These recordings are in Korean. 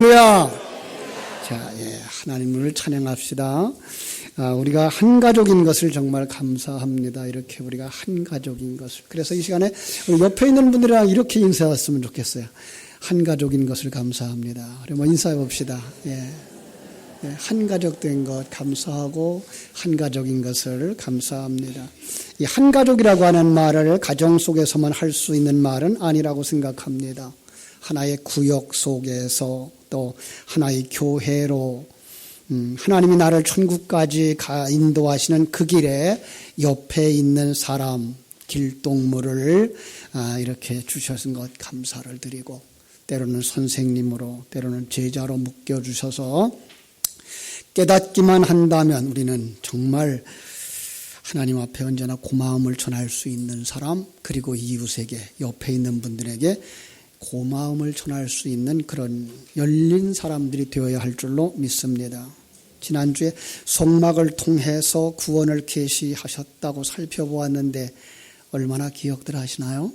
할렐루야. 자, 하나님을 찬양합시다. 우리가 한 가족인 것을 정말 감사합니다. 이렇게 우리가 한 가족인 것을. 그래서 이 시간에 우리 옆에 있는 분들이랑 이렇게 인사했으면 좋겠어요. 한 가족인 것을 감사합니다. 우리 인사해 봅시다. 한 가족 된 것 감사하고 한 가족인 것을 감사합니다. 이 한 가족이라고 하는 말을 가정 속에서만 할 수 있는 말은 아니라고 생각합니다. 하나의 구역 속에서 또 하나의 교회로 하나님이 나를 천국까지 인도하시는 그 길에 옆에 있는 사람, 길동무를 이렇게 주셔서 것 감사를 드리고 때로는 선생님으로 때로는 제자로 묶여주셔서 깨닫기만 한다면 우리는 정말 하나님 앞에 언제나 고마움을 전할 수 있는 사람, 그리고 이웃에게 옆에 있는 분들에게 고마움을 전할 수 있는 그런 열린 사람들이 되어야 할 줄로 믿습니다. 지난주에 성막을 통해서 구원을 계시하셨다고 살펴보았는데 얼마나 기억들 하시나요?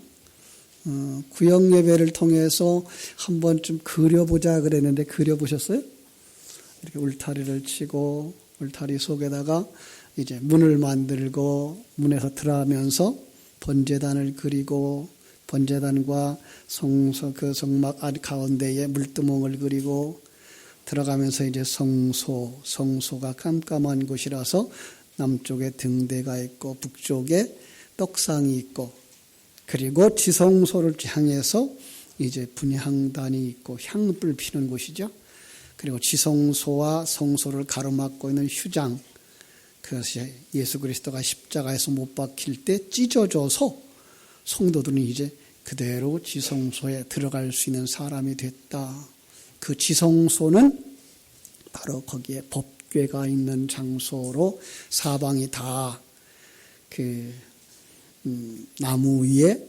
구역 예배를 통해서 한 번쯤 그려보자 그랬는데 그려보셨어요? 이렇게 울타리를 치고 울타리 속에다가 이제 문을 만들고 문에서 들어가면서 번제단을 그리고 번제단과 그 성막 가운데에 물두멍을 그리고 들어가면서 이제 성소가 깜깜한 곳이라서 남쪽에 등대가 있고 북쪽에 떡상이 있고 그리고 지성소를 향해서 이제 분향단이 있고 향불 피는 곳이죠. 그리고 지성소와 성소를 가로막고 있는 휴장, 그것이 예수 그리스도가 십자가에서 못 박힐 때 찢어져서 성도들은 이제 그대로 지성소에 들어갈 수 있는 사람이 됐다. 그 지성소는 바로 거기에 법궤가 있는 장소로 사방이 다 나무 위에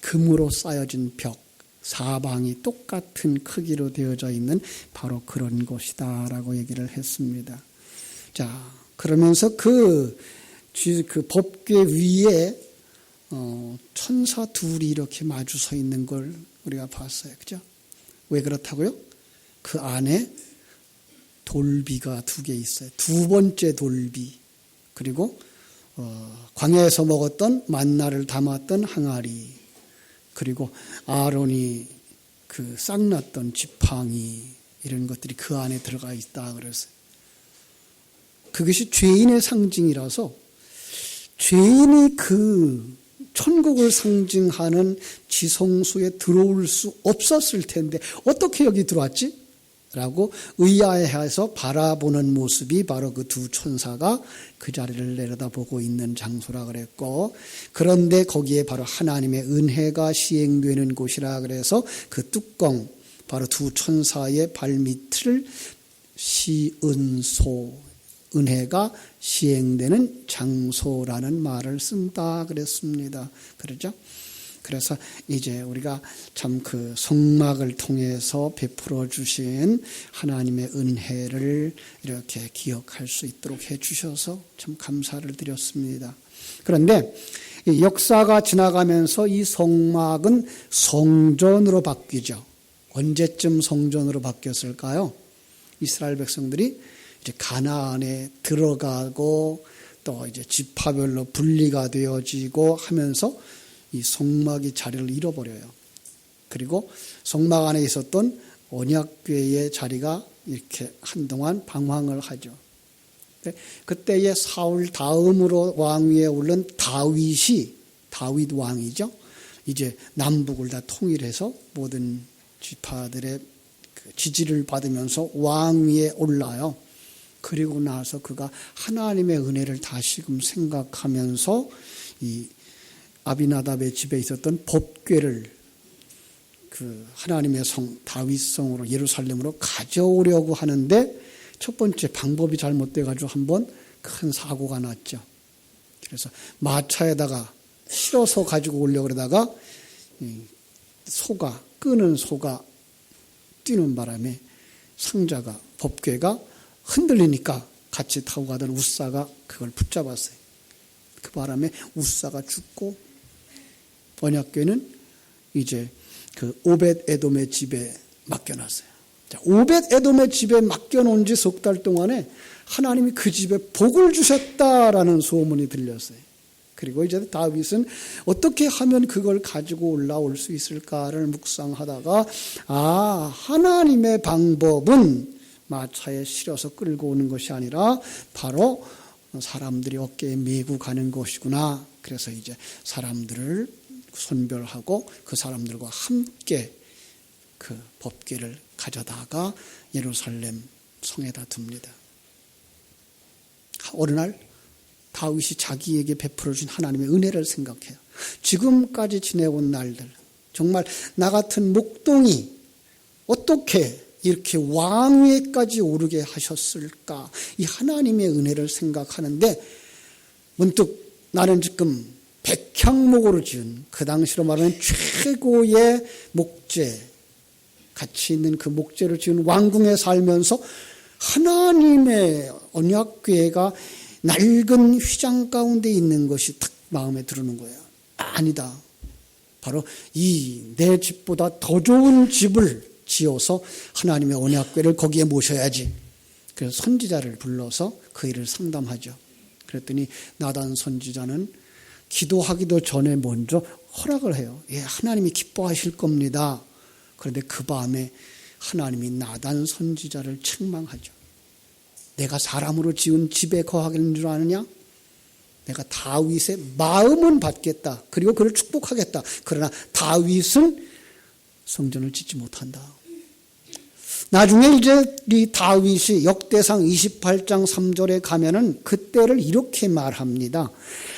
금으로 쌓여진 벽, 사방이 똑같은 크기로 되어져 있는 바로 그런 곳이다라고 얘기를 했습니다. 자, 그러면서 그 법궤 위에 천사 둘이 이렇게 마주 서 있는 걸 우리가 봤어요. 그죠? 왜 그렇다고요? 그 안에 돌비가 2개 있어요. 두 번째 돌비. 그리고 광야에서 먹었던 만나를 담았던 항아리. 그리고 아론이 그 싹났던 지팡이, 이런 것들이 그 안에 들어가 있다 그랬어요. 그것이 죄인의 상징이라서 죄인이 그 천국을 상징하는 지성소에 들어올 수 없었을 텐데 어떻게 여기 들어왔지? 라고 의아해해서 바라보는 모습이 바로 그 두 천사가 그 자리를 내려다보고 있는 장소라 그랬고, 그런데 거기에 바로 하나님의 은혜가 시행되는 곳이라 그래서 그 뚜껑, 바로 두 천사의 발밑을 시은소, 은혜가 시행되는 장소라는 말을 쓴다 그랬습니다. 그렇죠? 그래서 이제 우리가 참 그 성막을 통해서 베풀어 주신 하나님의 은혜를 이렇게 기억할 수 있도록 해 주셔서 참 감사를 드렸습니다. 그런데 이 역사가 지나가면서 이 성막은 성전으로 바뀌죠. 언제쯤 성전으로 바뀌었을까요? 이스라엘 백성들이 이제 가나안에 들어가고 또 이제 지파별로 분리가 되어지고 하면서 이 성막이 자리를 잃어버려요. 그리고 성막 안에 있었던 언약궤의 자리가 이렇게 한동안 방황을 하죠. 그때에 사울 다음으로 왕위에 오른 다윗 왕이죠. 이제 남북을 다 통일해서 모든 지파들의 지지를 받으면서 왕위에 올라요. 그리고 나서 그가 하나님의 은혜를 다시금 생각하면서 이 아비나답의 집에 있었던 법궤를 그 하나님의 성 다윗성으로 예루살렘으로 가져오려고 하는데 첫 번째 방법이 잘못돼가지고 한번 큰 사고가 났죠. 그래서 마차에다가 실어서 가지고 오려고 그러다가 끄는 소가 뛰는 바람에 상자가, 법궤가 흔들리니까 같이 타고 가던 웃사가 그걸 붙잡았어요. 그 바람에 웃사가 죽고 언약궤는 이제 그 오벳 에돔의 집에 맡겨놨어요. 오벳 에돔의 집에 맡겨놓은 지 석 달 동안에 하나님이 그 집에 복을 주셨다라는 소문이 들렸어요. 그리고 이제 다윗은 어떻게 하면 그걸 가지고 올라올 수 있을까를 묵상하다가 하나님의 방법은 마차에 실어서 끌고 오는 것이 아니라 바로 사람들이 어깨에 메고 가는 것이구나. 그래서 이제 사람들을 선별하고 그 사람들과 함께 그 법궤를 가져다가 예루살렘 성에다 둡니다. 어느 날 다윗이 자기에게 베풀어 준 하나님의 은혜를 생각해요. 지금까지 지내온 날들, 정말 나 같은 목동이 어떻게 이렇게 왕위에까지 오르게 하셨을까? 이 하나님의 은혜를 생각하는데 문득 나는 지금 백향목으로 지은 그 당시로 말하는 최고의 목재, 가치 있는 그 목재를 지은 왕궁에 살면서 하나님의 언약궤가 낡은 휘장 가운데 있는 것이 딱 마음에 들어오는 거예요. 아니다. 바로 이 내 집보다 더 좋은 집을 지어서 하나님의 언약궤를 거기에 모셔야지. 그래서 선지자를 불러서 그 일을 상담하죠. 그랬더니 나단 선지자는 기도하기도 전에 먼저 허락을 해요. 예, 하나님이 기뻐하실 겁니다. 그런데 그 밤에 하나님이 나단 선지자를 책망하죠. 내가 사람으로 지은 집에 거하는 줄 아느냐? 내가 다윗의 마음은 받겠다. 그리고 그를 축복하겠다. 그러나 다윗은 성전을 짓지 못한다. 나중에 이제 이 다윗이 역대상 28장 3절에 가면은 그때를 이렇게 말합니다.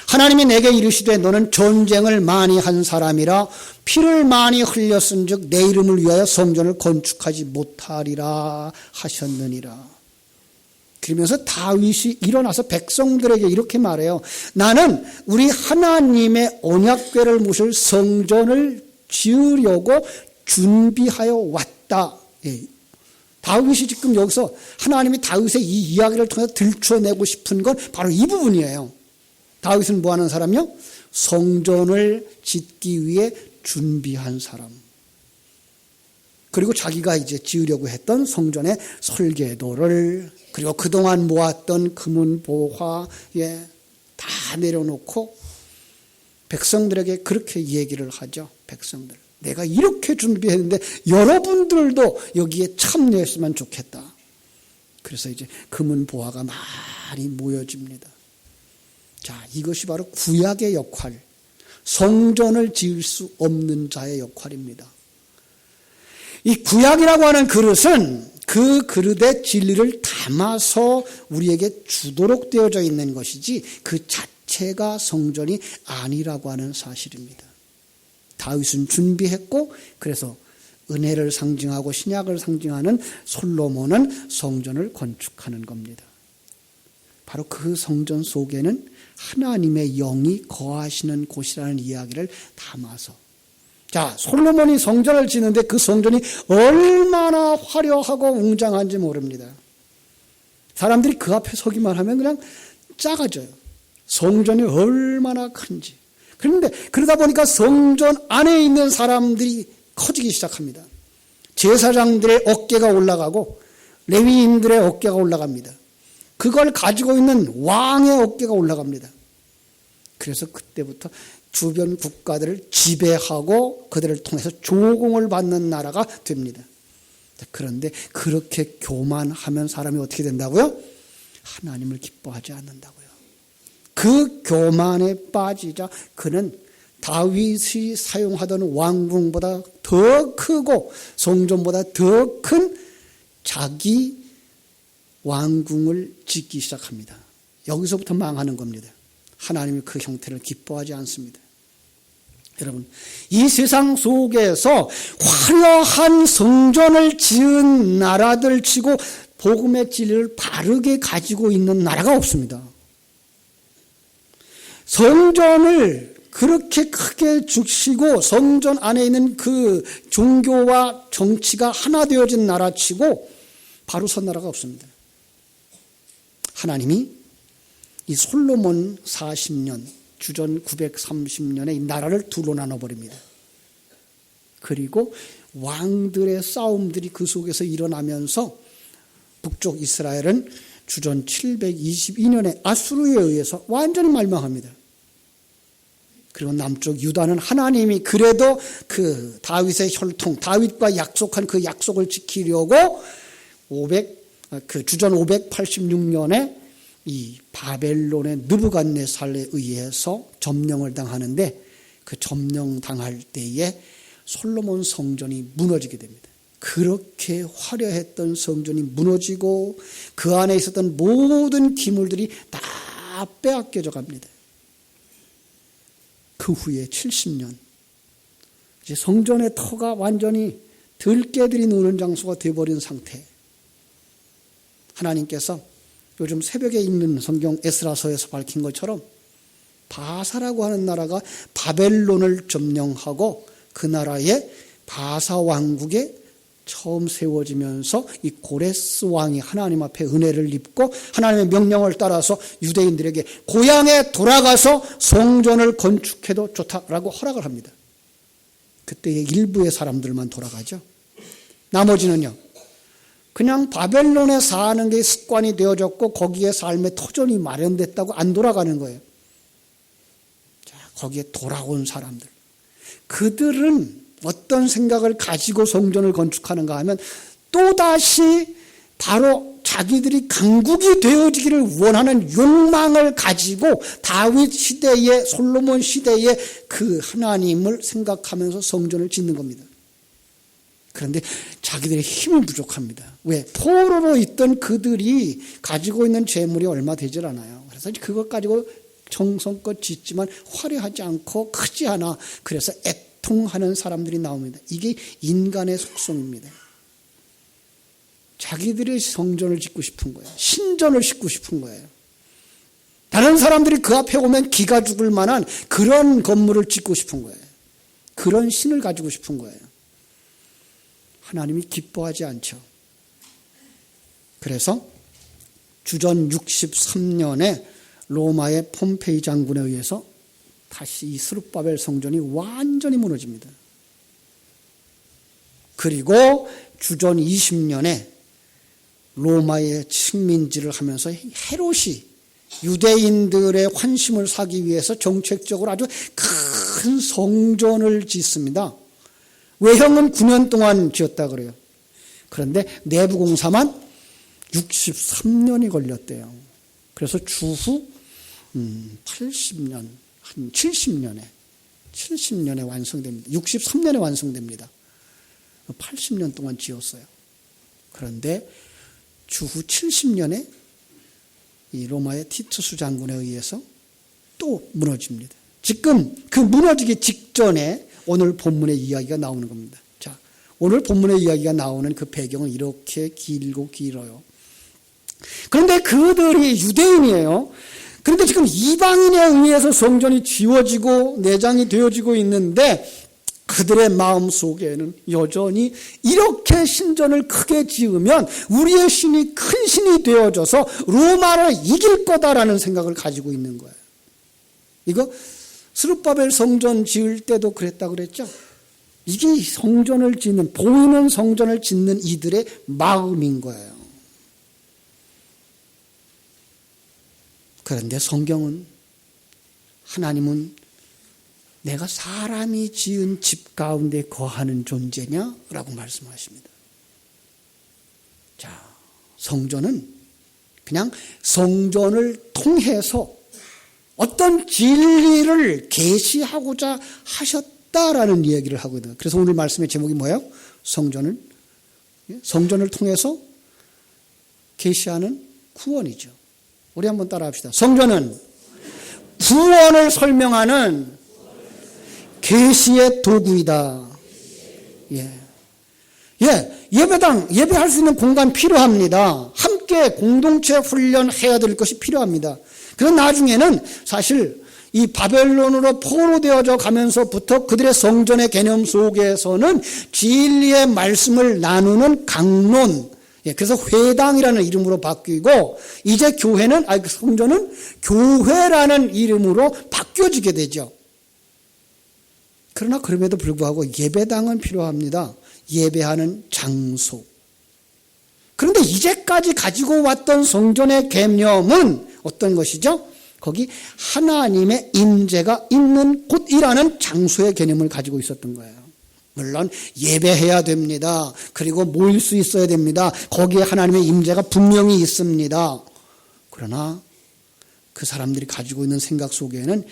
하나님이 내게 이르시되 너는 전쟁을 많이 한 사람이라 피를 많이 흘렸은즉 내 이름을 위하여 성전을 건축하지 못하리라 하셨느니라. 그러면서 다윗이 일어나서 백성들에게 이렇게 말해요. 나는 우리 하나님의 언약궤를 모실 성전을 지으려고 준비하여 왔다. 예. 다윗이 지금 여기서 하나님이 다윗의 이 이야기를 통해서 들춰내고 싶은 건 바로 이 부분이에요. 다윗은 뭐 하는 사람이요? 성전을 짓기 위해 준비한 사람. 그리고 자기가 이제 지으려고 했던 성전의 설계도를, 그리고 그동안 모았던 금은 보화, 다 내려놓고 백성들에게 그렇게 얘기를 하죠. 백성들. 내가 이렇게 준비했는데 여러분들도 여기에 참여했으면 좋겠다. 그래서 이제 금은 보화가 많이 모여집니다. 자, 이것이 바로 구약의 역할, 성전을 지을 수 없는 자의 역할입니다. 이 구약이라고 하는 그릇은 그 그릇에 진리를 담아서 우리에게 주도록 되어져 있는 것이지 그 자체가 성전이 아니라고 하는 사실입니다. 다윗은 준비했고 그래서 은혜를 상징하고 신약을 상징하는 솔로몬은 성전을 건축하는 겁니다. 바로 그 성전 속에는 하나님의 영이 거하시는 곳이라는 이야기를 담아서, 자, 솔로몬이 성전을 짓는데 그 성전이 얼마나 화려하고 웅장한지 모릅니다. 사람들이 그 앞에 서기만 하면 그냥 작아져요. 성전이 얼마나 큰지. 그런데 그러다 보니까 성전 안에 있는 사람들이 커지기 시작합니다. 제사장들의 어깨가 올라가고 레위인들의 어깨가 올라갑니다. 그걸 가지고 있는 왕의 어깨가 올라갑니다. 그래서 그때부터 주변 국가들을 지배하고 그들을 통해서 조공을 받는 나라가 됩니다. 그런데 그렇게 교만하면 사람이 어떻게 된다고요? 하나님을 기뻐하지 않는다고요. 그 교만에 빠지자 그는 다윗이 사용하던 왕궁보다 더 크고 성전보다 더 큰 자기 왕궁을 짓기 시작합니다. 여기서부터 망하는 겁니다. 하나님이 그 형태를 기뻐하지 않습니다. 여러분, 이 세상 속에서 화려한 성전을 지은 나라들 치고 복음의 진리를 바르게 가지고 있는 나라가 없습니다. 성전을 그렇게 크게 죽이고 성전 안에 있는 그 종교와 정치가 하나 되어진 나라치고 바로 선 나라가 없습니다. 하나님이 이 솔로몬 40년, 주전 930년에 이 나라를 두로 나눠버립니다. 그리고 왕들의 싸움들이 그 속에서 일어나면서 북쪽 이스라엘은 주전 722년에 아수르에 의해서 완전히 멸망합니다. 그리고 남쪽 유다는 하나님이 그래도 그 다윗의 혈통, 다윗과 약속한 그 약속을 지키려고 주전 586년에 이 바벨론의 느부갓네살에 의해서 점령을 당하는데, 그 점령당할 때에 솔로몬 성전이 무너지게 됩니다. 그렇게 화려했던 성전이 무너지고 그 안에 있었던 모든 기물들이 다 빼앗겨져 갑니다. 그 후에 70년, 이제 성전의 터가 완전히 들깨들이 노는 장소가 되어버린 상태. 하나님께서 요즘 새벽에 읽는 성경 에스라서에서 밝힌 것처럼 바사라고 하는 나라가 바벨론을 점령하고 그 나라의 바사 왕국에 처음 세워지면서 이 고레스 왕이 하나님 앞에 은혜를 입고 하나님의 명령을 따라서 유대인들에게 고향에 돌아가서 성전을 건축해도 좋다라고 허락을 합니다. 그때의 일부의 사람들만 돌아가죠. 나머지는요, 그냥 바벨론에 사는 게 습관이 되어졌고 거기에 삶의 터전이 마련됐다고 안 돌아가는 거예요. 자, 거기에 돌아온 사람들, 그들은 어떤 생각을 가지고 성전을 건축하는가 하면 또다시 바로 자기들이 강국이 되어지기를 원하는 욕망을 가지고 다윗 시대의, 솔로몬 시대의 그 하나님을 생각하면서 성전을 짓는 겁니다. 그런데 자기들의 힘이 부족합니다. 왜? 포로로 있던 그들이 가지고 있는 재물이 얼마 되질 않아요. 그래서 그것 가지고 정성껏 짓지만 화려하지 않고 크지 않아. 그래서 애통하는 사람들이 나옵니다. 이게 인간의 속성입니다. 자기들의 성전을 짓고 싶은 거예요. 신전을 짓고 싶은 거예요. 다른 사람들이 그 앞에 오면 기가 죽을 만한 그런 건물을 짓고 싶은 거예요. 그런 신을 가지고 싶은 거예요. 하나님이 기뻐하지 않죠. 그래서 주전 63년에 로마의 폼페이 장군에 의해서 다시 이 스룹바벨 성전이 완전히 무너집니다. 그리고 주전 20년에 로마의 식민지를 하면서 헤롯이 유대인들의 환심을 사기 위해서 정책적으로 아주 큰 성전을 짓습니다. 외형은 9년 동안 지었다 그래요. 그런데 내부 공사만 63년이 걸렸대요. 그래서 주후 80년, 한 70년에 완성됩니다. 63년에 완성됩니다. 80년 동안 지었어요. 그런데 주후 70년에 이 로마의 티투스 장군에 의해서 또 무너집니다. 지금 그 무너지기 직전에 오늘 본문의 이야기가 나오는 겁니다. 자, 오늘 본문의 이야기가 나오는 그 배경은 이렇게 길고 길어요. 그런데 그들이 유대인이에요. 그런데 지금 이방인에 의해서 성전이 지워지고 내장이 되어지고 있는데 그들의 마음 속에는 여전히 이렇게 신전을 크게 지으면 우리의 신이 큰 신이 되어져서 로마를 이길 거다라는 생각을 가지고 있는 거예요. 이거 스룹바벨 성전 지을 때도 그랬다고 그랬죠. 이게 성전을 짓는, 보이는 성전을 짓는 이들의 마음인 거예요. 그런데 성경은, 하나님은 내가 사람이 지은 집 가운데 거하는 존재냐? 라고 말씀하십니다. 자, 성전은 그냥 성전을 통해서 어떤 진리를 계시하고자 하셨다라는 이야기를 하거든요. 그래서 오늘 말씀의 제목이 뭐예요? 성전을 통해서 계시하는 구원이죠. 우리 한번 따라 합시다. 성전은 구원을 설명하는 계시의 도구이다. 예배당, 예배할 수 있는 공간 필요합니다. 함께 공동체 훈련해야 될 것이 필요합니다. 그런 나중에는 사실 이 바벨론으로 포로되어져 가면서부터 그들의 성전의 개념 속에서는 진리의 말씀을 나누는 강론, 그래서 회당이라는 이름으로 바뀌고 이제 성전은 교회라는 이름으로 바뀌어지게 되죠. 그러나 그럼에도 불구하고 예배당은 필요합니다. 예배하는 장소. 그런데 이제까지 가지고 왔던 성전의 개념은 어떤 것이죠? 거기 하나님의 임재가 있는 곳이라는 장소의 개념을 가지고 있었던 거예요. 물론 예배해야 됩니다. 그리고 모일 수 있어야 됩니다. 거기에 하나님의 임재가 분명히 있습니다. 그러나 그 사람들이 가지고 있는 생각 속에는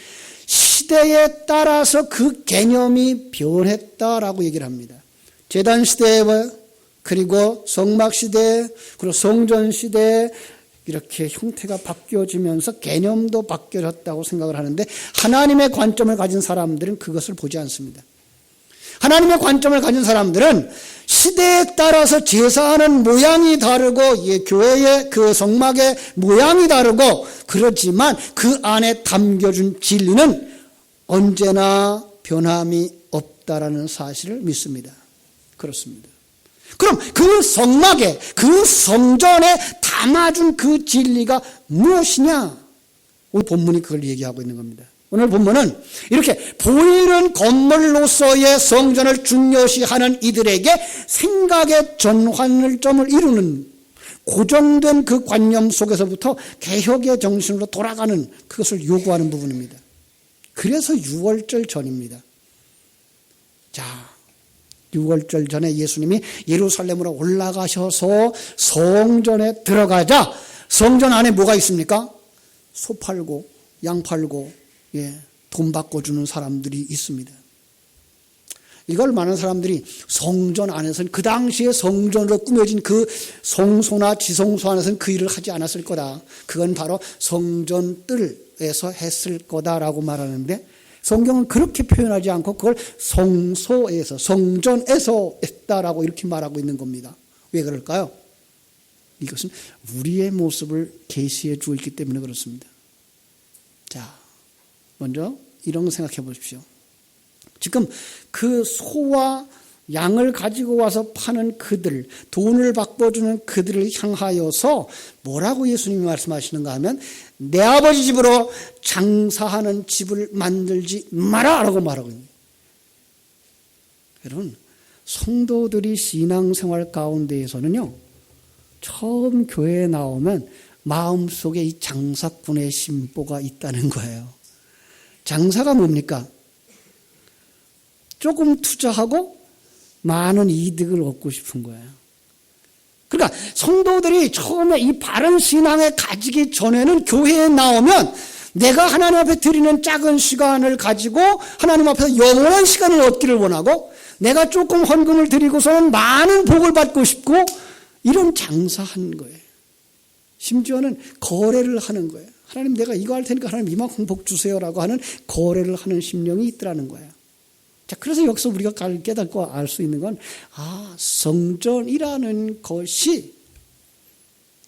시대에 따라서 그 개념이 변했다라고 얘기를 합니다. 제단 시대에 그리고 성막 시대, 그리고 성전 시대 이렇게 형태가 바뀌어지면서 개념도 바뀌어졌다고 생각을 하는데 하나님의 관점을 가진 사람들은 그것을 보지 않습니다. 하나님의 관점을 가진 사람들은 시대에 따라서 제사하는 모양이 다르고 교회의 그 성막의 모양이 다르고 그렇지만 그 안에 담겨준 진리는 언제나 변함이 없다라는 사실을 믿습니다. 그렇습니다. 그럼 그 성막에, 그 성전에 담아준 그 진리가 무엇이냐? 오늘 본문이 그걸 얘기하고 있는 겁니다. 오늘 본문은 이렇게 보이는 건물로서의 성전을 중요시하는 이들에게 생각의 전환점을 이루는 고정된 그 관념 속에서부터 개혁의 정신으로 돌아가는 그것을 요구하는 부분입니다. 그래서 6월절 전입니다. 자, 6월절 전에 예수님이 예루살렘으로 올라가셔서 성전에 들어가자 성전 안에 뭐가 있습니까? 소 팔고 양 팔고 돈 바꿔주는 사람들이 있습니다. 이걸 많은 사람들이 성전 안에서는 그 당시에 성전으로 꾸며진 그 성소나 지성소 안에서는 그 일을 하지 않았을 거다. 그건 바로 성전 뜰에서 했을 거다라고 말하는데 성경은 그렇게 표현하지 않고 그걸 성소에서 성전에서 했다라고 이렇게 말하고 있는 겁니다. 왜 그럴까요? 이것은 우리의 모습을 계시해 주고 있기 때문에 그렇습니다. 자, 먼저 이런 거 생각해 보십시오. 지금 그 소와 양을 가지고 와서 파는 그들, 돈을 바꿔주는 그들을 향하여서 뭐라고 예수님이 말씀하시는가 하면 내 아버지 집으로 장사하는 집을 만들지 마라 라고 말하고 있는 거예요. 여러분, 성도들이 신앙생활 가운데에서는요, 처음 교회에 나오면 마음속에 이 장사꾼의 심보가 있다는 거예요. 장사가 뭡니까? 조금 투자하고 많은 이득을 얻고 싶은 거예요. 그러니까 성도들이 처음에 이 바른 신앙에 가지기 전에는 교회에 나오면 내가 하나님 앞에 드리는 작은 시간을 가지고 하나님 앞에서 영원한 시간을 얻기를 원하고 내가 조금 헌금을 드리고서는 많은 복을 받고 싶고 이런 장사하는 거예요. 심지어는 거래를 하는 거예요. 하나님 내가 이거 할 테니까 하나님 이만큼 복 주세요라고 하는 거래를 하는 심령이 있더라는 거예요. 자, 그래서 여기서 우리가 깨닫고 알 수 있는 건 성전이라는 것이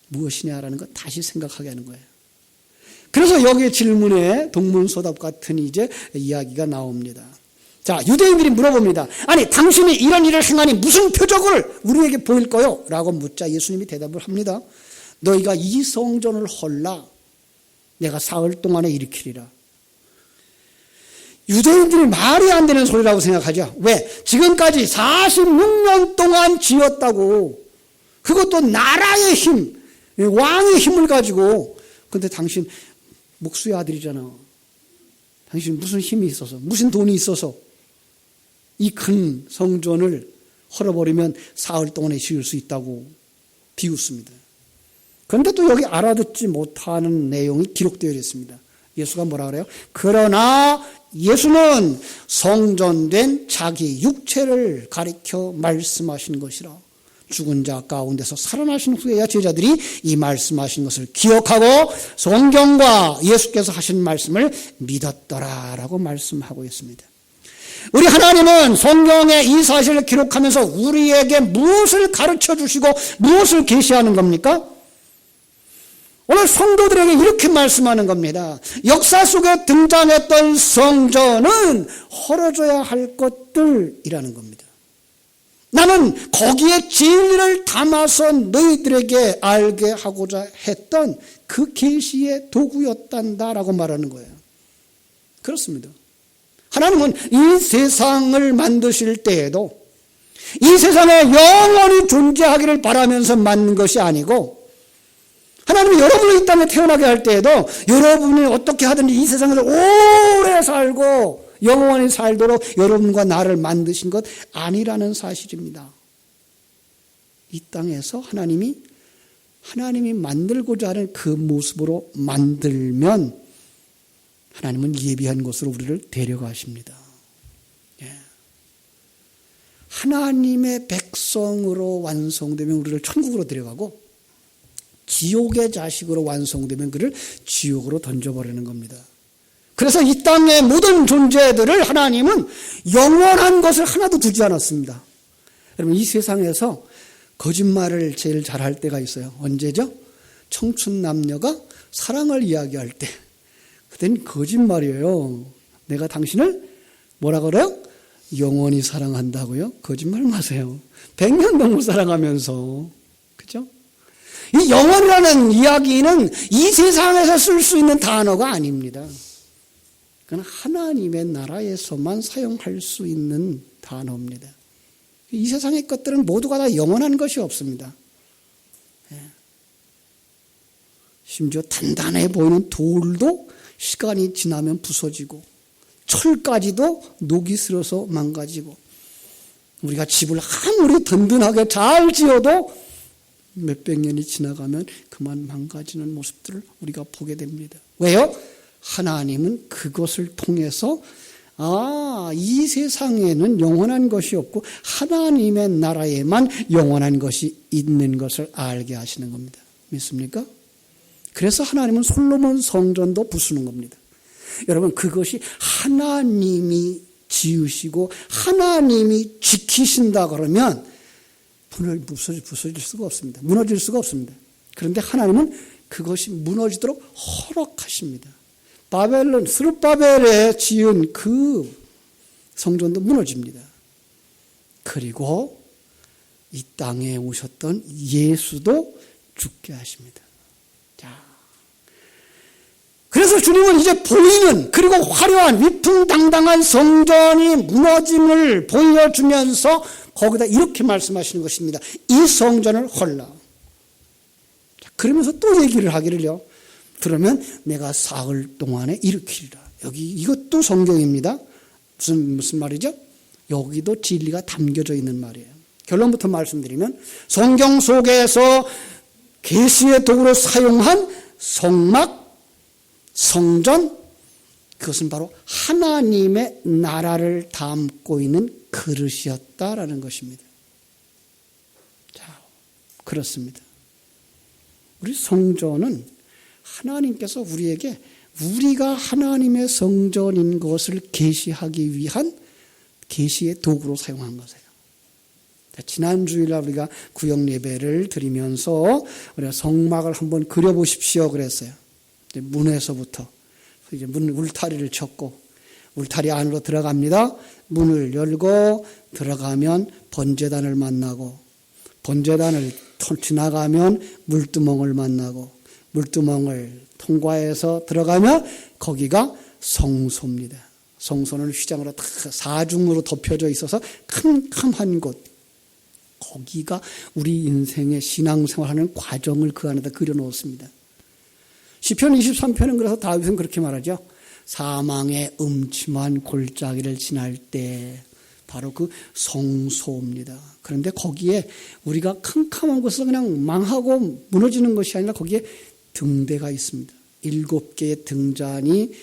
무엇이냐라는 것 다시 생각하게 하는 거예요. 그래서 여기에 질문에 동문서답 같은 이제 이야기가 나옵니다. 자, 유대인들이 물어봅니다. 아니, 당신이 이런 일을 행하니 무슨 표적을 우리에게 보일 거요? 라고 묻자 예수님이 대답을 합니다. 너희가 이 성전을 헐라 내가 사흘 동안에 일으키리라. 유대인들이 말이 안 되는 소리라고 생각하죠. 왜? 지금까지 46년 동안 지었다고. 그것도 나라의 힘, 왕의 힘을 가지고. 근데 당신 목수의 아들이잖아. 당신 무슨 힘이 있어서, 무슨 돈이 있어서 이 큰 성전을 헐어버리면 사흘 동안에 지을 수 있다고 비웃습니다. 그런데 또 여기 알아듣지 못하는 내용이 기록되어 있습니다. 예수가 뭐라 그래요? 그러나 예수는 성전된 자기 육체를 가리켜 말씀하신 것이라. 죽은 자 가운데서 살아나신 후에야 제자들이 이 말씀하신 것을 기억하고 성경과 예수께서 하신 말씀을 믿었더라라고 말씀하고 있습니다. 우리 하나님은 성경에 이 사실을 기록하면서 우리에게 무엇을 가르쳐 주시고 무엇을 계시하는 겁니까? 오늘 성도들에게 이렇게 말씀하는 겁니다. 역사 속에 등장했던 성전은 헐어져야 할 것들이라는 겁니다. 나는 거기에 진리를 담아서 너희들에게 알게 하고자 했던 그 계시의 도구였단다라고 말하는 거예요. 그렇습니다. 하나님은 이 세상을 만드실 때에도 이 세상에 영원히 존재하기를 바라면서 만든 것이 아니고, 하나님이 여러분을 이 땅에 태어나게 할 때에도 여러분이 어떻게 하든지 이 세상에서 오래 살고 영원히 살도록 여러분과 나를 만드신 것 아니라는 사실입니다. 이 땅에서 하나님이 만들고자 하는 그 모습으로 만들면 하나님은 예비한 곳으로 우리를 데려가십니다. 하나님의 백성으로 완성되면 우리를 천국으로 데려가고, 지옥의 자식으로 완성되면 그를 지옥으로 던져버리는 겁니다. 그래서 이 땅의 모든 존재들을 하나님은 영원한 것을 하나도 두지 않았습니다. 여러분, 이 세상에서 거짓말을 제일 잘할 때가 있어요. 언제죠? 청춘 남녀가 사랑을 이야기할 때. 그땐 거짓말이에요. 내가 당신을 뭐라 그래요? 영원히 사랑한다고요? 거짓말 마세요. 100년 넘게 사랑하면서. 그죠? 이 영원이라는 이야기는 이 세상에서 쓸 수 있는 단어가 아닙니다. 그건 하나님의 나라에서만 사용할 수 있는 단어입니다. 이 세상의 것들은 모두가 다 영원한 것이 없습니다. 심지어 단단해 보이는 돌도 시간이 지나면 부서지고, 철까지도 녹이 슬어서 망가지고, 우리가 집을 아무리 든든하게 잘 지어도 몇백 년이 지나가면 그만 망가지는 모습들을 우리가 보게 됩니다. 왜요? 하나님은 그것을 통해서 이 세상에는 영원한 것이 없고 하나님의 나라에만 영원한 것이 있는 것을 알게 하시는 겁니다. 믿습니까? 그래서 하나님은 솔로몬 성전도 부수는 겁니다. 여러분, 그것이 하나님이 지으시고 하나님이 지키신다 그러면 부서질 수가 없습니다. 무너질 수가 없습니다. 그런데 하나님은 그것이 무너지도록 허락하십니다. 스룹바벨에 지은 그 성전도 무너집니다. 그리고 이 땅에 오셨던 예수도 죽게 하십니다. 그래서 주님은 이제 보이는, 그리고 화려한 위풍당당한 성전이 무너짐을 보여주면서 거기다 이렇게 말씀하시는 것입니다. 이 성전을 헐라. 그러면서 또 얘기를 하기를요. 그러면 내가 사흘 동안에 일으키리라. 여기 이것도 성경입니다. 무슨 말이죠? 여기도 진리가 담겨져 있는 말이에요. 결론부터 말씀드리면, 성경 속에서 계시의 도구로 사용한 성막, 성전, 그것은 바로 하나님의 나라를 담고 있는 그릇이었다라는 것입니다. 자, 그렇습니다. 우리 성전은 하나님께서 우리에게 우리가 하나님의 성전인 것을 계시하기 위한 계시의 도구로 사용한 것이에요. 지난 주일날 우리가 구역 예배를 드리면서 우리가 성막을 한번 그려보십시오 그랬어요. 문에서부터 이제 문 울타리를 쳤고, 울타리 안으로 들어갑니다. 문을 열고 들어가면 번제단을 만나고, 번제단을 지나가면 물두멍을 만나고, 물두멍을 통과해서 들어가면 거기가 성소입니다. 성소는 휘장으로 사중으로 덮여져 있어서 캄캄한 곳, 거기가 우리 인생의 신앙생활하는 과정을 그 안에다 그려놓습니다. 시편 23편은 그래서 다윗은 그렇게 말하죠. 사망의 음침한 골짜기를 지날 때 바로 그 성소입니다. 그런데 거기에 우리가 캄캄한 곳에서 그냥 망하고 무너지는 것이 아니라 거기에 등대가 있습니다. 7개의 등잔이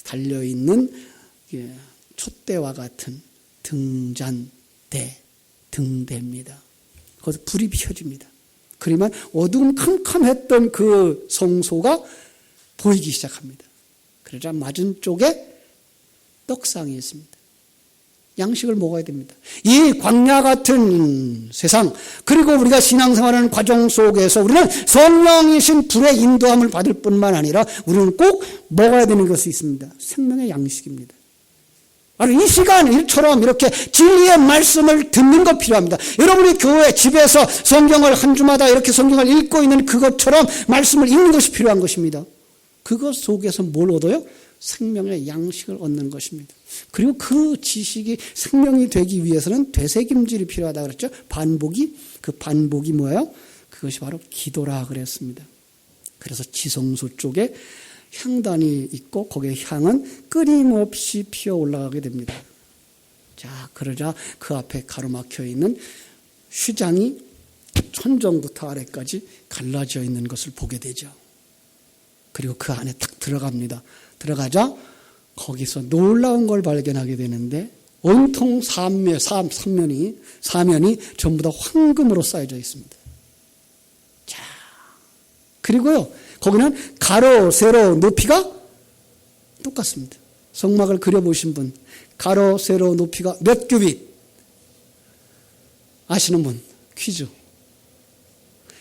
달려있는 촛대와 같은 등잔대, 등대입니다. 거기서 불이 켜집니다. 그러면 어두운 캄캄했던 그 성소가 보이기 시작합니다. 그러자 맞은 쪽에 떡상이 있습니다. 양식을 먹어야 됩니다. 이 광야 같은 세상, 그리고 우리가 신앙생활하는 과정 속에서 우리는 성령이신 불의 인도함을 받을 뿐만 아니라 우리는 꼭 먹어야 되는 것이 있습니다. 생명의 양식입니다. 바로 이 시간 일처럼 이렇게 진리의 말씀을 듣는 것 필요합니다. 여러분이 교회, 집에서 성경을 한 주마다 이렇게 성경을 읽고 있는 그것처럼 말씀을 읽는 것이 필요한 것입니다. 그것 속에서 뭘 얻어요? 생명의 양식을 얻는 것입니다. 그리고 그 지식이 생명이 되기 위해서는 되새김질이 필요하다 그랬죠. 그 반복이 뭐예요? 그것이 바로 기도라 그랬습니다. 그래서 지성소 쪽에 향단이 있고 거기에 향은 끊임없이 피어 올라가게 됩니다. 자, 그러자 그 앞에 가로막혀 있는 휘장이 천정부터 아래까지 갈라져 있는 것을 보게 되죠. 그리고 그 안에 딱 들어갑니다. 들어가자 거기서 놀라운 걸 발견하게 되는데 온통 사면이 전부 다 황금으로 쌓여져 있습니다. 자, 그리고요 거기는 가로, 세로, 높이가 똑같습니다. 성막을 그려보신 분, 가로, 세로, 높이가 몇 규빗 아시는 분 퀴즈.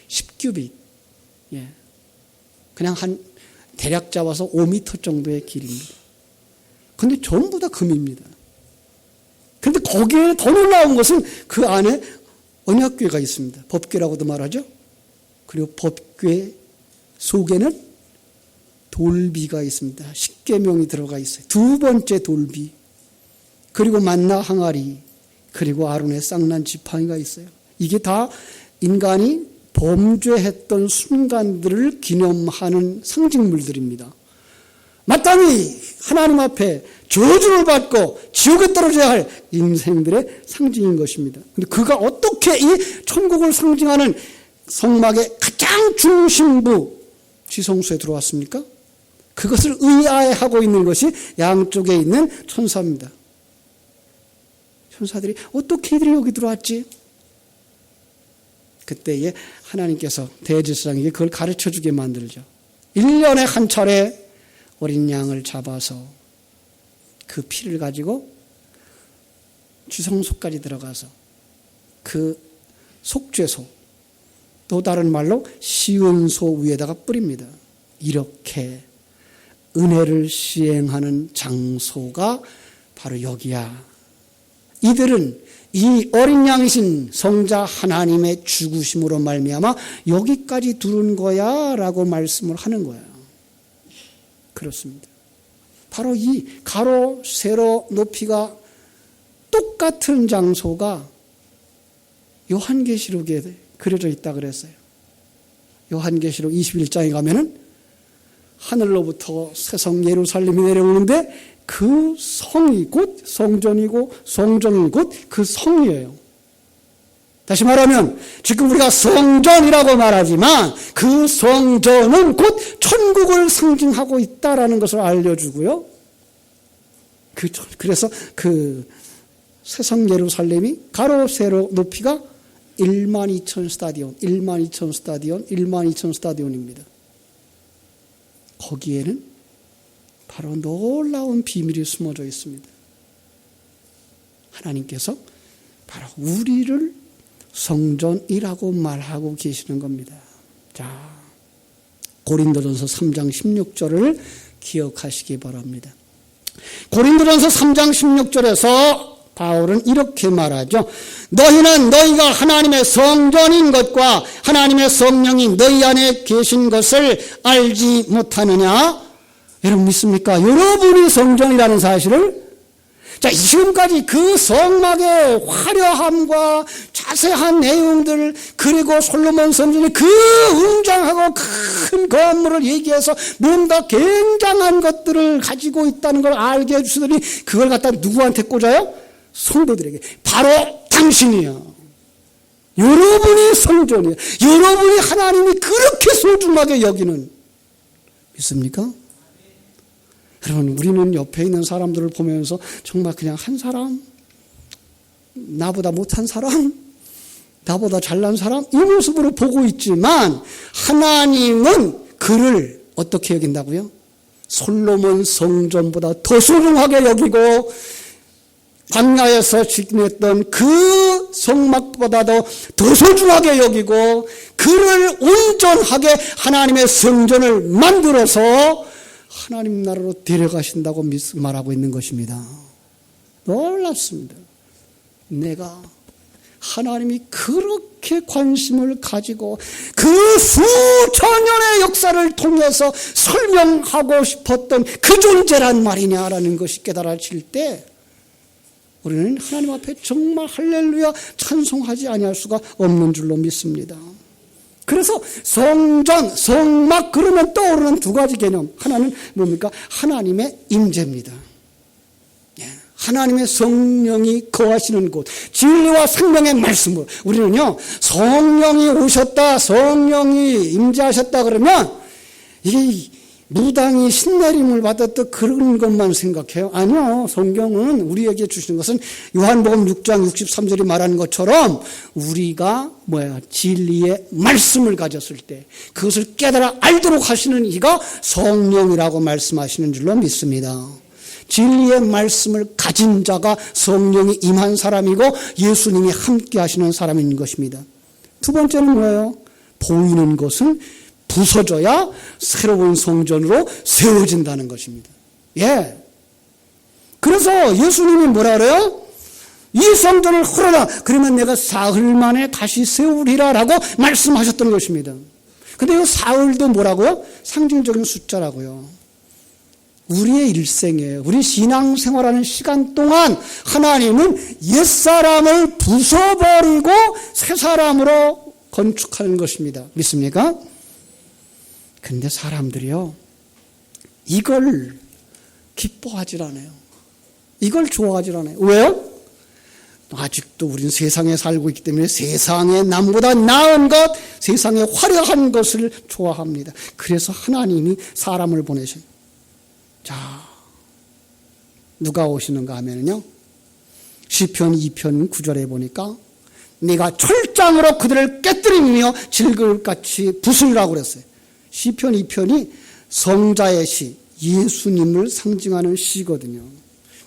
10규빗. 예. 그냥 한 대략 잡아서 5m 정도의 길입니다. 근데 전부 다 금입니다. 그런데 거기에 더 놀라운 것은 그 안에 언약궤가 있습니다. 법궤라고도 말하죠. 그리고 법궤 속에는 돌비가 있습니다. 십계명이 들어가 있어요. 두 번째 돌비. 그리고 만나 항아리. 그리고 아론의 쌍난 지팡이가 있어요. 이게 다 인간이 범죄했던 순간들을 기념하는 상징물들입니다. 마땅히 하나님 앞에 저주를 받고 지옥에 떨어져야 할 인생들의 상징인 것입니다. 그런데 그가 어떻게 이 천국을 상징하는 성막의 가장 중심부 지성소에 들어왔습니까? 그것을 의아해하고 있는 것이 양쪽에 있는 천사입니다. 천사들이 어떻게 이들이 여기 들어왔지? 그때에 하나님께서 대제사장에게 그걸 가르쳐주게 만들죠. 1년에 한 차례 어린 양을 잡아서 그 피를 가지고 지성소까지 들어가서 그 속죄소, 또 다른 말로 시은소 위에다가 뿌립니다. 이렇게 은혜를 시행하는 장소가 바로 여기야. 이들은 이 어린 양이신 성자 하나님의 죽으심으로 말미암아 여기까지 두른 거야 라고 말씀을 하는 거예요. 그렇습니다. 바로 이 가로, 세로, 높이가 똑같은 장소가 요한계시록에 그려져 있다 그랬어요. 요한계시록 21장에 가면은 하늘로부터 새 성 예루살렘이 내려오는데 그 성이 곧 성전이고 성전은 곧 그 성이에요. 다시 말하면 지금 우리가 성전이라고 말하지만 그 성전은 곧 천국을 상징하고 있다라는 것을 알려주고요. 그래서 그 새성 예루살렘이 가로 세로 높이가 12,000 스타디온, 12,000 스타디온, 12,000 스타디온입니다. 거기에는 바로 놀라운 비밀이 숨어져 있습니다. 하나님께서 바로 우리를 성전이라고 말하고 계시는 겁니다. 자, 고린도전서 3장 16절을 기억하시기 바랍니다. 고린도전서 3장 16절에서 바울은 이렇게 말하죠. 너희는 너희가 하나님의 성전인 것과 하나님의 성령이 너희 안에 계신 것을 알지 못하느냐? 여러분 믿습니까? 여러분이 성전이라는 사실을. 자, 지금까지 그 성막의 화려함과 자세한 내용들, 그리고 솔로몬 성전이 그 웅장하고 큰 건물을 얘기해서 뭔가 굉장한 것들을 가지고 있다는 걸 알게 해주시더니 그걸 갖다 누구한테 꽂아요? 성도들에게. 바로 당신이요. 여러분이 성전이에요. 여러분이 하나님이 그렇게 소중하게 여기는. 믿습니까? 여러분, 우리는 옆에 있는 사람들을 보면서 정말 그냥 한 사람, 나보다 못한 사람, 나보다 잘난 사람, 이 모습으로 보고 있지만 하나님은 그를 어떻게 여긴다고요? 솔로몬 성전보다 더 소중하게 여기고 광야에서 지냈던 그 성막보다도 더 소중하게 여기고 그를 온전하게 하나님의 성전을 만들어서 하나님 나라로 데려가신다고 말하고 있는 것입니다. 놀랍습니다. 내가 하나님이 그렇게 관심을 가지고 그 수천 년의 역사를 통해서 설명하고 싶었던 그 존재란 말이냐라는 것이 깨달아질 때 우리는 하나님 앞에 정말 할렐루야 찬송하지 아니할 수가 없는 줄로 믿습니다. 그래서 성전, 성막 그러면 떠오르는 두 가지 개념. 하나는 뭡니까? 하나님의 임재입니다. 하나님의 성령이 거하시는 곳, 진리와 생명의 말씀으로. 우리는요, 성령이 오셨다, 성령이 임재하셨다 그러면 이게 무당이 신내림을 받았다 그런 것만 생각해요. 아니요. 성경은 우리에게 주시는 것은 요한복음 6장 63절이 말하는 것처럼 우리가 진리의 말씀을 가졌을 때 그것을 깨달아 알도록 하시는 이가 성령이라고 말씀하시는 줄로 믿습니다. 진리의 말씀을 가진 자가 성령이 임한 사람이고 예수님이 함께 하시는 사람인 것입니다. 두 번째는 뭐예요? 보이는 것은 부서져야 새로운 성전으로 세워진다는 것입니다. 예. 그래서 예수님이 뭐라 그래요? 이 성전을 헐어라. 그러면 내가 사흘 만에 다시 세우리라 라고 말씀하셨던 것입니다. 근데 이 사흘도 뭐라고요? 상징적인 숫자라고요. 우리의 일생에 우리 신앙생활하는 시간 동안 하나님은 옛사람을 부숴버리고 새 사람으로 건축하는 것입니다. 믿습니까? 근데 사람들이요, 이걸 기뻐하질 않아요. 이걸 좋아하질 않아요. 왜요? 아직도 우리는 세상에 살고 있기 때문에 세상에 남보다 나은 것, 세상에 화려한 것을 좋아합니다. 그래서 하나님이 사람을 보내셔요. 자, 누가 오시는가 하면요, 시편 2편 9절에 보니까 네가 철장으로 그들을 깨뜨리며 질글같이 부수라고 그랬어요. 시편 2편이 성자의 시, 예수님을 상징하는 시거든요.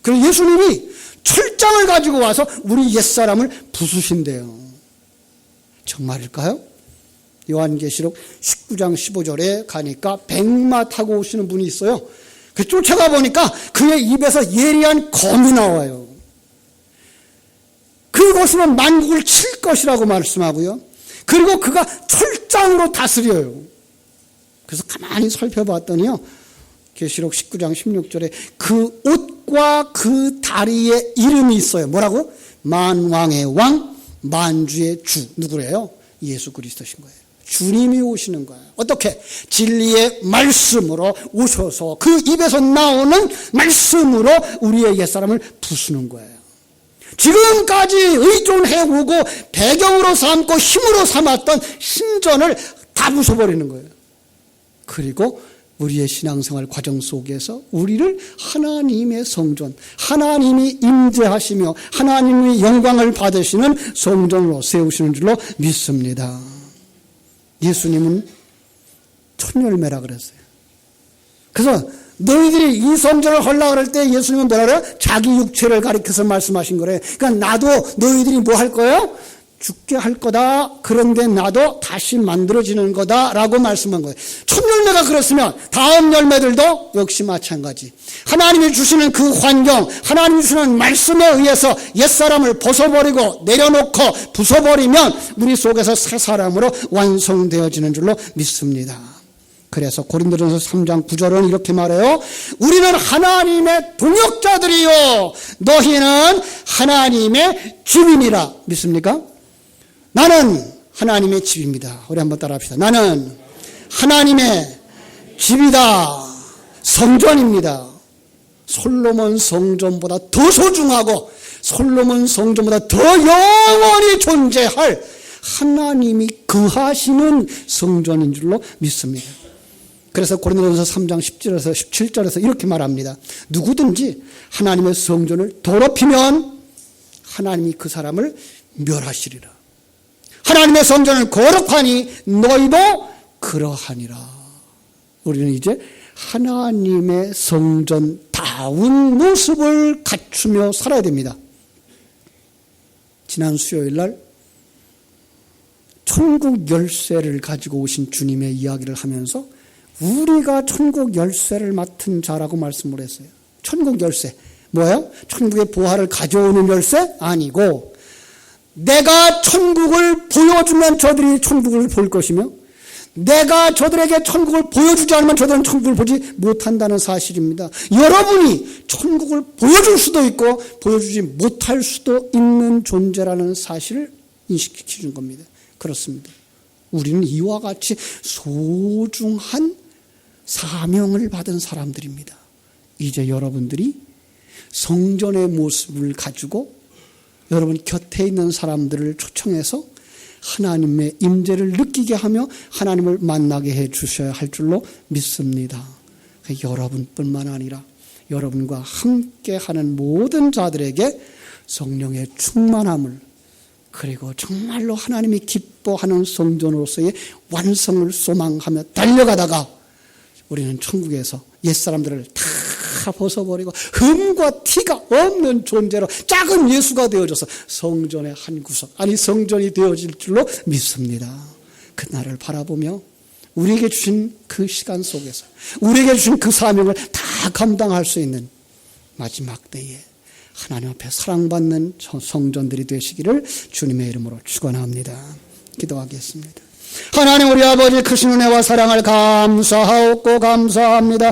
그래서 예수님이 철장을 가지고 와서 우리 옛사람을 부수신대요. 정말일까요? 요한계시록 19장 15절에 가니까 백마 타고 오시는 분이 있어요. 그 쫓아가 보니까 그의 입에서 예리한 검이 나와요. 그것으로 만국을 칠 것이라고 말씀하고요. 그리고 그가 철장으로 다스려요. 그래서 가만히 살펴봤더니요, 계시록 19장 16절에 그 옷과 그 다리에 이름이 있어요. 뭐라고? 만왕의 왕, 만주의 주. 누구래요? 예수 그리스도신 거예요. 주님이 오시는 거예요. 어떻게? 진리의 말씀으로 오셔서 그 입에서 나오는 말씀으로 우리의 옛사람을 부수는 거예요. 지금까지 의존해오고 배경으로 삼고 힘으로 삼았던 신전을 다 부숴버리는 거예요. 그리고 우리의 신앙생활 과정 속에서 우리를 하나님의 성전, 하나님이 임재하시며 하나님의 영광을 받으시는 성전으로 세우시는 줄로 믿습니다. 예수님은 첫 열매라 그랬어요. 그래서 너희들이 이 성전을 하려고 그럴 때 예수님은 뭐라 그래요? 자기 육체를 가리켜서 말씀하신 거래요. 그러니까 나도 너희들이 뭐 할 거예요? 죽게 할 거다. 그런데 나도 다시 만들어지는 거다라고 말씀한 거예요. 첫 열매가 그렇으면 다음 열매들도 역시 마찬가지. 하나님이 주시는 그 환경, 하나님이 주시는 말씀에 의해서 옛사람을 벗어버리고 내려놓고 부숴버리면 우리 속에서 새 사람으로 완성되어지는 줄로 믿습니다. 그래서 고린도전서 3장 9절은 이렇게 말해요. 우리는 하나님의 동역자들이요 너희는 하나님의 집이니라. 믿습니까? 나는 하나님의 집입니다. 우리 한번 따라합시다. 나는 하나님의 집이다. 성전입니다. 솔로몬 성전보다 더 소중하고 솔로몬 성전보다 더 영원히 존재할 하나님이 거하시는 성전인 줄로 믿습니다. 그래서 고린도전서 3장 10절에서 17절에서 이렇게 말합니다. 누구든지 하나님의 성전을 더럽히면 하나님이 그 사람을 멸하시리라. 하나님의 성전을 거룩하니 너희도 그러하니라. 우리는 이제 하나님의 성전다운 모습을 갖추며 살아야 됩니다. 지난 수요일 날 천국 열쇠를 가지고 오신 주님의 이야기를 하면서 우리가 천국 열쇠를 맡은 자라고 말씀을 했어요. 천국 열쇠 뭐예요? 천국의 보화를 가져오는 열쇠? 아니고 내가 천국을 보여주면 저들이 천국을 볼 것이며 내가 저들에게 천국을 보여주지 않으면 저들은 천국을 보지 못한다는 사실입니다. 여러분이 천국을 보여줄 수도 있고 보여주지 못할 수도 있는 존재라는 사실을 인식시켜 준 겁니다. 그렇습니다. 우리는 이와 같이 소중한 사명을 받은 사람들입니다. 이제 여러분들이 성전의 모습을 가지고 여러분 곁에 있는 사람들을 초청해서 하나님의 임재를 느끼게 하며 하나님을 만나게 해 주셔야 할 줄로 믿습니다. 여러분뿐만 아니라 여러분과 함께하는 모든 자들에게 성령의 충만함을 그리고 정말로 하나님이 기뻐하는 성전으로서의 완성을 소망하며 달려가다가 우리는 천국에서 옛사람들을 다 벗어버리고 흠과 티가 없는 존재로 작은 예수가 되어져서 성전의 한 구석, 아니 성전이 되어질 줄로 믿습니다. 그날을 바라보며 우리에게 주신 그 시간 속에서 우리에게 주신 그 사명을 다 감당할 수 있는 마지막 때에 하나님 앞에 사랑받는 성전들이 되시기를 주님의 이름으로 축원합니다. 기도하겠습니다. 하나님 우리 아버지 크신 은혜와 사랑을 감사하옵고 감사합니다.